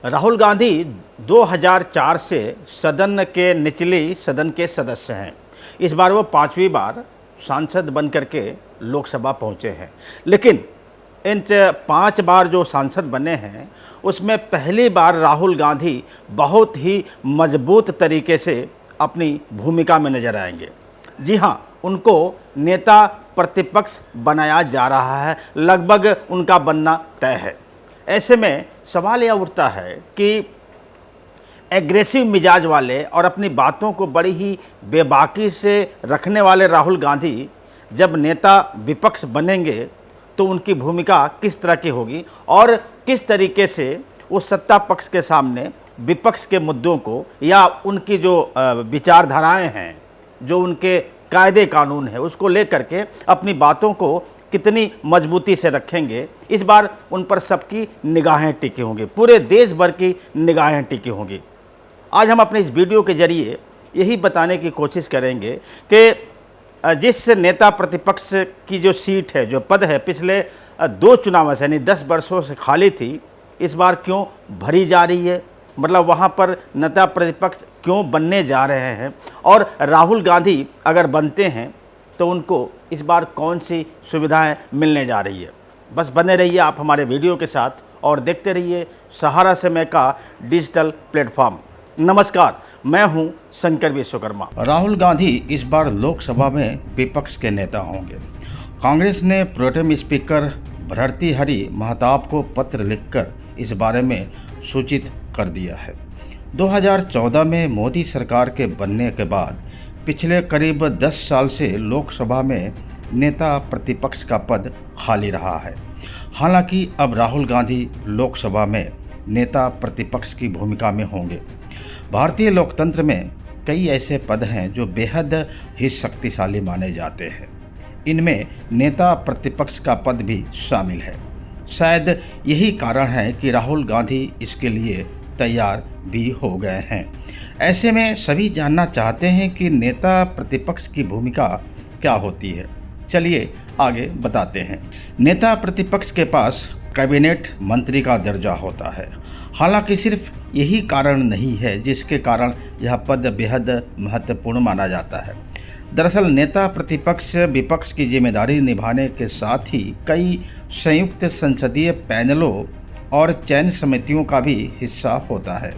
राहुल गांधी 2004 से सदन के निचली सदन के सदस्य हैं। इस बार वो 5वीं बार सांसद बन करके लोकसभा पहुंचे हैं। लेकिन इन 5 बार जो सांसद बने हैं उसमें पहली बार राहुल गांधी बहुत ही मजबूत तरीके से अपनी भूमिका में नजर आएंगे। जी हाँ, उनको नेता प्रतिपक्ष बनाया जा रहा है, लगभग उनका बनना तय है। ऐसे में सवाल यह उठता है कि एग्रेसिव मिजाज वाले और अपनी बातों को बड़ी ही बेबाकी से रखने वाले राहुल गांधी जब नेता विपक्ष बनेंगे तो उनकी भूमिका किस तरह की होगी और किस तरीके से वो सत्ता पक्ष के सामने विपक्ष के मुद्दों को या उनकी जो विचारधाराएं हैं, जो उनके कायदे कानून है, उसको लेकर के अपनी बातों को कितनी मजबूती से रखेंगे। इस बार उन पर सबकी निगाहें टिकी होंगी, पूरे देश भर की निगाहें टिकी होंगी। आज हम अपने इस वीडियो के जरिए यही बताने की कोशिश करेंगे कि जिस नेता प्रतिपक्ष की जो सीट है, जो पद है, पिछले 2 चुनावों से यानी 10 वर्षों से खाली थी, इस बार क्यों भरी जा रही है, मतलब वहाँ पर नेता प्रतिपक्ष क्यों बनने जा रहे हैं और राहुल गांधी अगर बनते हैं तो उनको इस बार कौन सी सुविधाएं मिलने जा रही है। बस बने रहिए आप हमारे वीडियो के साथ और देखते रहिए सहारा समय का डिजिटल प्लेटफॉर्म। नमस्कार, मैं हूं शंकर विश्वकर्मा। राहुल गांधी इस बार लोकसभा में विपक्ष के नेता होंगे। कांग्रेस ने प्रोटेम स्पीकर भर्तृहरि महताब को पत्र लिखकर इस बारे में सूचित कर दिया है। 2014 में मोदी सरकार के बनने के बाद पिछले करीब 10 साल से लोकसभा में नेता प्रतिपक्ष का पद खाली रहा है। हालांकि अब राहुल गांधी लोकसभा में नेता प्रतिपक्ष की भूमिका में होंगे। भारतीय लोकतंत्र में कई ऐसे पद हैं जो बेहद ही शक्तिशाली माने जाते हैं। इनमें नेता प्रतिपक्ष का पद भी शामिल है। शायद यही कारण है कि राहुल गांधी इसके लिए तैयार भी हो गए हैं। ऐसे में सभी जानना चाहते हैं कि नेता प्रतिपक्ष की भूमिका क्या होती है। चलिए आगे बताते हैं। नेता प्रतिपक्ष के पास कैबिनेट मंत्री का दर्जा होता है। हालांकि सिर्फ यही कारण नहीं है जिसके कारण यह पद बेहद महत्वपूर्ण माना जाता है। दरअसल नेता प्रतिपक्ष विपक्ष की जिम्मेदारी निभाने के साथ ही कई संयुक्त संसदीय पैनलों और चयन समितियों का भी हिस्सा होता है।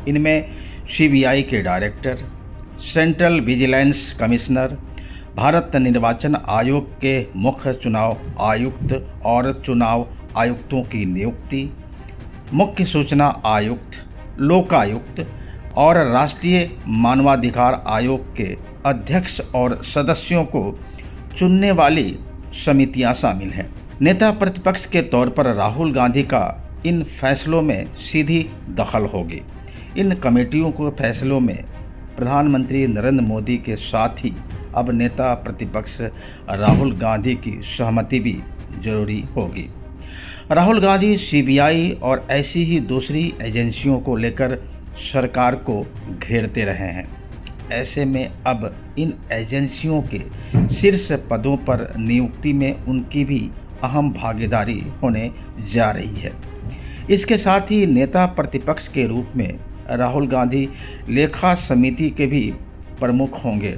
इनमें सीबीआई के director, central vigilance commissioner, Bharat निर्वाचन आयोग के मुख्य चुनाव आयुक्त और चुनाव आयुक्तों की नियुक्ति, मुख्य सूचना आयुक्त, लोकायुक्त और राष्ट्रीय मानवाधिकार आयोग के अध्यक्ष और सदस्यों को चुनने वाली समितियां शामिल हैं। नेता प्रतिपक्ष के तौर पर राहुल गांधी का इन फैसलों में सीधी दखल होगी। इन कमेटियों को फैसलों में प्रधानमंत्री नरेंद्र मोदी के साथ ही अब नेता प्रतिपक्ष राहुल गांधी की सहमति भी जरूरी होगी। राहुल गांधी सीबीआई और ऐसी ही दूसरी एजेंसियों को लेकर सरकार को घेरते रहे हैं। ऐसे में अब इन एजेंसियों के शीर्ष पदों पर नियुक्ति में उनकी भी अहम भागीदारी होने जा रही है। इसके साथ ही नेता प्रतिपक्ष के रूप में राहुल गांधी लेखा समिति के भी प्रमुख होंगे।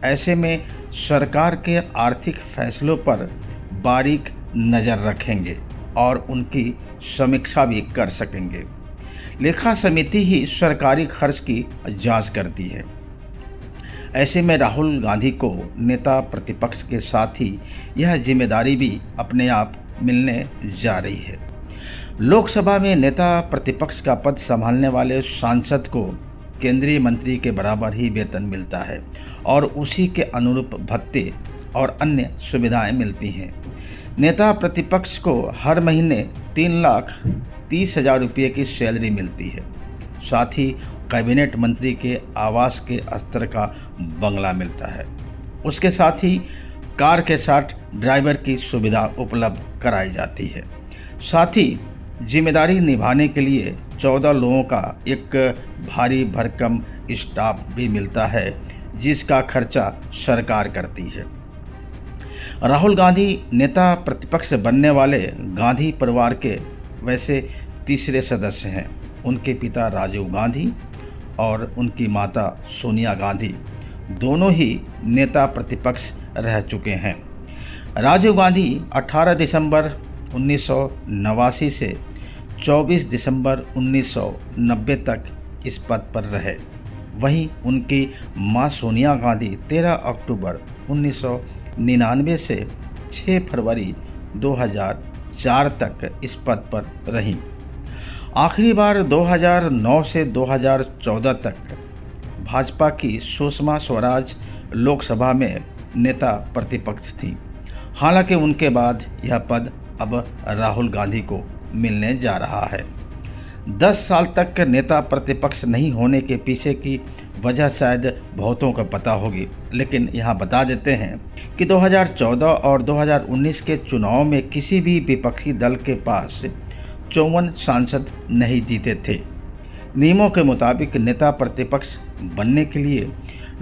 ऐसे में सरकार के आर्थिक फैसलों पर बारीक नज़र रखेंगे और उनकी समीक्षा भी कर सकेंगे। लेखा समिति ही सरकारी खर्च की जांच करती है। ऐसे में राहुल गांधी को नेता प्रतिपक्ष के साथ ही यह जिम्मेदारी भी अपने आप मिलने जा रही है। लोकसभा में नेता प्रतिपक्ष का पद संभालने वाले सांसद को केंद्रीय मंत्री के बराबर ही वेतन मिलता है और उसी के अनुरूप भत्ते और अन्य सुविधाएं मिलती हैं। नेता प्रतिपक्ष को हर महीने 3,30,000 रुपये की सैलरी मिलती है। साथ ही कैबिनेट मंत्री के आवास के स्तर का बंगला मिलता है। उसके साथ ही कार के साथ ड्राइवर की सुविधा उपलब्ध कराई जाती है। साथ ही जिम्मेदारी निभाने के लिए 14 लोगों का एक भारी भरकम स्टाफ भी मिलता है जिसका खर्चा सरकार करती है। राहुल गांधी नेता प्रतिपक्ष बनने वाले गांधी परिवार के वैसे तीसरे सदस्य हैं। उनके पिता राजीव गांधी और उनकी माता सोनिया गांधी दोनों ही नेता प्रतिपक्ष रह चुके हैं। राजीव गांधी 18 दिसंबर 1989 से 24 दिसंबर 1990 तक इस पद पर रहे। वहीं उनकी मां सोनिया गांधी 13 अक्टूबर 1999 से 6 फरवरी 2004 तक इस पद पर रहीं। आखिरी बार 2009 से 2014 तक भाजपा की सुषमा स्वराज लोकसभा में नेता प्रतिपक्ष थी। हालांकि उनके बाद यह पद अब राहुल गांधी को मिलने जा रहा है। 10 साल तक नेता प्रतिपक्ष नहीं होने के पीछे की वजह शायद बहुतों को पता होगी, लेकिन यहाँ बता देते हैं कि 2014 और 2019 के चुनाव में किसी भी विपक्षी दल के पास 54 सांसद नहीं जीते थे। नियमों के मुताबिक नेता प्रतिपक्ष बनने के लिए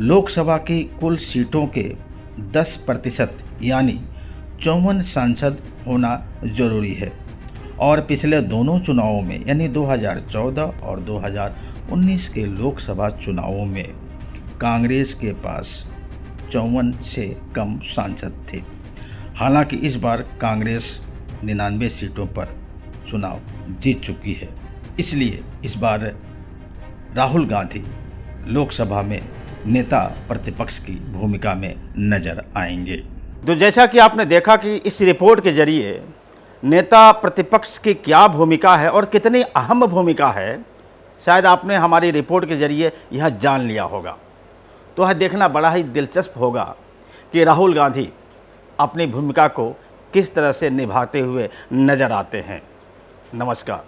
लोकसभा की कुल सीटों के 10% यानी 54 सांसद होना जरूरी है। और पिछले दोनों चुनावों में यानी 2014 और 2019 के लोकसभा चुनावों में कांग्रेस के पास 54 से कम सांसद थे। हालांकि इस बार कांग्रेस 99 सीटों पर चुनाव जीत चुकी है, इसलिए इस बार राहुल गांधी लोकसभा में नेता प्रतिपक्ष की भूमिका में नजर आएंगे। तो जैसा कि आपने देखा कि इस रिपोर्ट के जरिए नेता प्रतिपक्ष की क्या भूमिका है और कितनी अहम भूमिका है, शायद आपने हमारी रिपोर्ट के जरिए यह जान लिया होगा। तो यह देखना बड़ा ही दिलचस्प होगा कि राहुल गांधी अपनी भूमिका को किस तरह से निभाते हुए नजर आते हैं। नमस्कार।